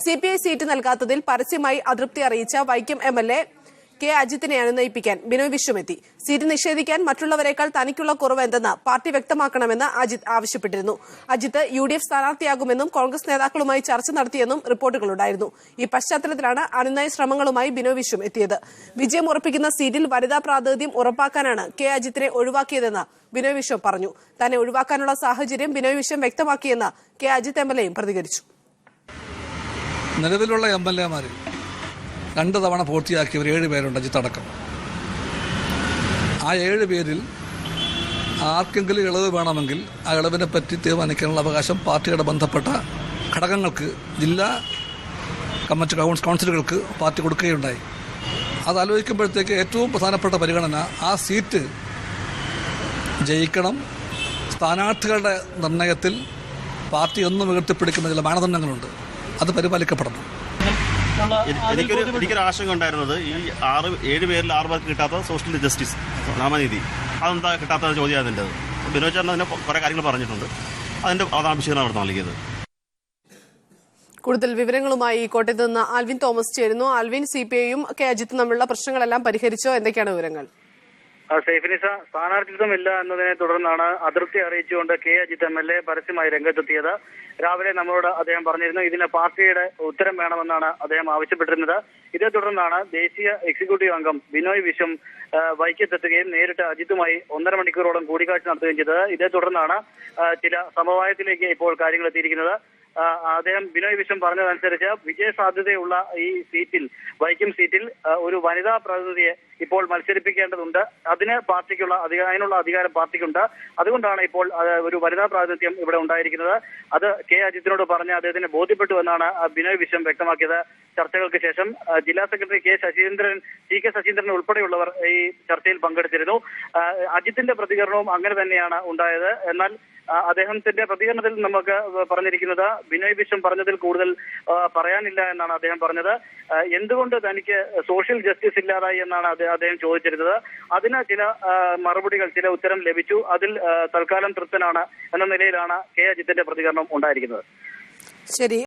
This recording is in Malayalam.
സിപിഐ സീറ്റ് നൽകാത്തതിൽ പരസ്യമായി അതൃപ്തി അറിയിച്ച വൈക്കം എംഎൽഎ കെ അജിത്തിനെ അനുനയിപ്പിക്കാൻ ബിനോയ് വിശ്വം എത്തി. സീറ്റ് നിഷേധിക്കാൻ മറ്റുള്ളവരെക്കാൾ തനിക്കുള്ള കുറവ് എന്തെന്ന് പാർട്ടി വ്യക്തമാക്കണമെന്ന് അജിത്ത് ആവശ്യപ്പെട്ടിരുന്നു. അജിത്ത് UDF സ്ഥാനാർത്ഥിയാകുമെന്നും കോൺഗ്രസ് നേതാക്കളുമായി ചർച്ച നടത്തിയെന്നും റിപ്പോർട്ടുകളുണ്ടായിരുന്നു. ഈ പശ്ചാത്തലത്തിലാണ് അനുനയ ശ്രമങ്ങളുമായി ബിനോയ് വിശ്വം എത്തിയത്. വിജയം ഉറപ്പിക്കുന്ന സീറ്റിൽ വനിതാ പ്രാതിനിധ്യം ഉറപ്പാക്കാനാണ് കെ അജിത്തിനെ ഒഴിവാക്കിയതെന്ന് ബിനോയ് വിശ്വം പറഞ്ഞു. തന്നെ ഒഴിവാക്കാനുള്ള സാഹചര്യം ബിനോയ് വിശ്വം വ്യക്തമാക്കിയെന്ന് കെ അജിത്ത് എംഎൽഎയും പ്രതികരിച്ചു. നിലവിലുള്ള എംഎൽഎമാരിൽ 2 തവണ പൂർത്തിയാക്കിയവർ 7 പേരുണ്ട്, അജിത്ത് അടക്കം. ആ 7 പേരിൽ ആർക്കെങ്കിലും ഇളവ് വേണമെങ്കിൽ ആ ഇളവിനെ പറ്റി തീരുമാനിക്കാനുള്ള അവകാശം പാർട്ടിയുടെ ബന്ധപ്പെട്ട ഘടകങ്ങൾക്ക്, ജില്ലാ കമ്മിറ്റി കൗൺസിലുകൾക്ക് പാർട്ടി കൊടുക്കുകയുണ്ടായി. അതാലോചിക്കുമ്പോഴത്തേക്ക് ഏറ്റവും പ്രധാനപ്പെട്ട പരിഗണന ആ സീറ്റ് ജയിക്കണം. സ്ഥാനാർത്ഥികളുടെ നിർണയത്തിൽ പാർട്ടി ഒന്നും ഉയർത്തിപ്പിടിക്കുന്ന ചില മാനദണ്ഡങ്ങളുണ്ട്, അത് പരിപാലിക്കപ്പെടണം. എനിക്കൊരു ആശങ്ക ഉണ്ടായിരുന്നത് ഈ 7 പേരിൽ 6 പേർക്ക് കിട്ടാത്ത സോഷ്യൽ ജസ്റ്റിസ് നാമനീതി, അതെന്താ കിട്ടാത്ത ചോദ്യമാണ് അതിൻ്റെത്. ബിനോയ് ചേട്ടൻ അതിനെ കുറേ കാര്യങ്ങൾ പറഞ്ഞിട്ടുണ്ട്, അതിൻ്റെ അതാണ് അവിടെ നൽകിയത്. കൂടുതൽ വിവരങ്ങളുമായി കോട്ടയത്ത് നിന്ന് ആൽവിൻ തോമസ് ചേരുന്നു. ആൽവിൻ, സിപിഐയും കെ അജിത്തും തമ്മിലുള്ള പ്രശ്നങ്ങളെല്ലാം പരിഹരിച്ചോ? എന്തൊക്കെയാണ് വിവരങ്ങൾ? സൈഫിനിസ, സ്ഥാനാർത്ഥിത്വമില്ല എന്നതിനെ തുടർന്നാണ് അതൃപ്തി അറിയിച്ചുകൊണ്ട് കെ അജിത്ത് എംഎൽഎ പരസ്യമായി രംഗത്തെത്തിയത്. രാവിലെ നമ്മളോട് അദ്ദേഹം പറഞ്ഞിരുന്നു ഇതിന് പാർട്ടിയുടെ ഉത്തരം വേണമെന്നാണ് അദ്ദേഹം ആവശ്യപ്പെട്ടിരുന്നത്. ഇതേ തുടർന്നാണ് ദേശീയ എക്സിക്യൂട്ടീവ് അംഗം ബിനോയ് വിശ്വം വൈക്കത്തെത്തുകയും നേരിട്ട് അജിത്തുമായി 1.5 മണിക്കൂറോളം കൂടിക്കാഴ്ച നടത്തുകയും ചെയ്തത്. ഇതേ തുടർന്നാണ് ചില സമവായത്തിലേക്ക് ഇപ്പോൾ കാര്യങ്ങൾ എത്തിയിരിക്കുന്നത്. അദ്ദേഹം ബിനോയ് വിശ്വം പറഞ്ഞതനുസരിച്ച് വിജയ സാധ്യതയുള്ള ഈ സീറ്റിൽ, വൈക്കം സീറ്റിൽ ഒരു വനിതാ പ്രതിനിധിയെ ഇപ്പോൾ മത്സരിപ്പിക്കേണ്ടതുണ്ട്. അതിനുള്ള അധികാരം പാർട്ടിക്കുണ്ട്. അതുകൊണ്ടാണ് ഇപ്പോൾ ഒരു വനിതാ പ്രാതിനിധ്യം ഇവിടെ ഉണ്ടായിരിക്കുന്നത്. അത് കെ അജിത്തിനോട് പറഞ്ഞ് അദ്ദേഹത്തിന് ബോധ്യപ്പെട്ടു എന്നാണ് ബിനോയ് വിശ്വം വ്യക്തമാക്കിയത്. ചർച്ചകൾക്ക് ശേഷം ജില്ലാ സെക്രട്ടറി കെ കെ ശശീന്ദ്രൻ ഉൾപ്പെടെയുള്ളവർ ഈ ചർച്ചയിൽ പങ്കെടുത്തിരുന്നു. അജിത്തിന്റെ പ്രതികരണവും അങ്ങനെ തന്നെയാണ് ഉണ്ടായത്. എന്നാൽ അദ്ദേഹത്തിന്റെ പ്രതികരണത്തിൽ നമുക്ക് പറഞ്ഞിരിക്കുന്നത് ബിനോയ് വിശ്വം പറഞ്ഞതിൽ കൂടുതൽ പറയാനില്ല എന്നാണ് അദ്ദേഹം പറഞ്ഞത്. എന്തുകൊണ്ട് തനിക്ക് സോഷ്യൽ ജസ്റ്റിസ് ഇല്ലാതായി എന്നാണ് അദ്ദേഹം ചോദിച്ചിരുന്നത്. അതിന് ചില മറുപടികൾ, ചില ഉത്തരം ലഭിച്ചു. അതിൽ തൽക്കാലം തൃപ്തനാണ് എന്ന നിലയിലാണ് കെ അജിത്തിന്റെ പ്രതികരണം ഉണ്ടായിരിക്കുന്നത്. ശരി.